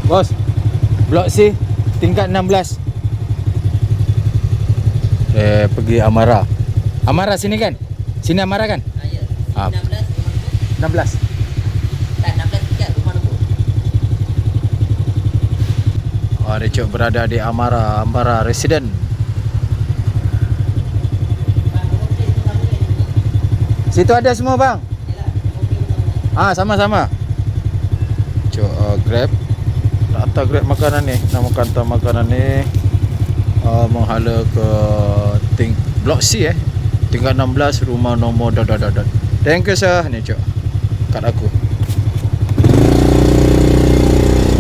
Bos, Blok C tingkat 16. Pergi Amara. Amara sini kan? Sini Amara kan? Ya. Ah. 16 rumah 16. tak 16 tingkat rumah nombor. Dia cuk berada di Amara Resident. Situ ada semua bang. Sama-sama. Cuk Grab. Nak hantar Grab makanan ni. Nak hantar makanan ni menghala ke Blok C tingkat 16 rumah nombor dot. Thank you sir. Ni cuk kad aku.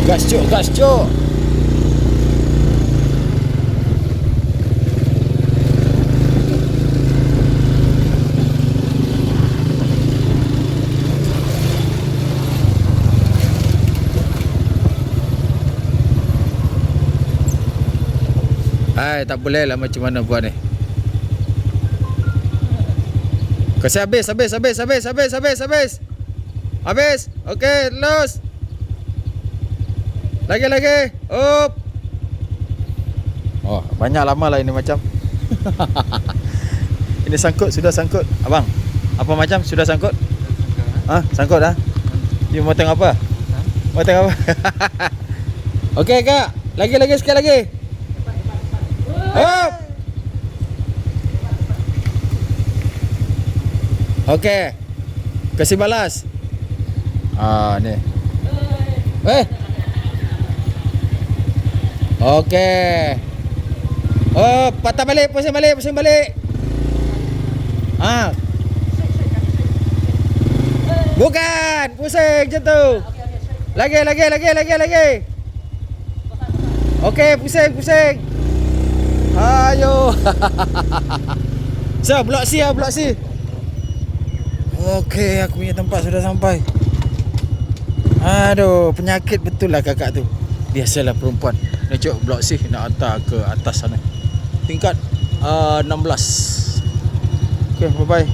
Gas cuk. Tak boleh lah macam mana buat ni. Kasi habis. Habis. Okey, terus. Lagi. Up. Oh, banyak lama lah ini macam. Ini sudah sangkut. Abang, apa macam sudah sangkut? Sangkut dah. You mau tengok apa? Mau tengok apa? Okey, Kak. Lagi sikit lagi. Up. Okey. Kasih balas. Ni. Okey. Patah balik, pusing balik. Bukan, pusing macam tu. Lagi. Okey, pusing. Ayo. So, Blok C. Okey, aku punya tempat sudah sampai. Aduh, penyakit betul lah kakak tu. Biasalah perempuan. Ni cuk Blok C nak hantar ke atas sana. Tingkat 16. Okey, bye-bye.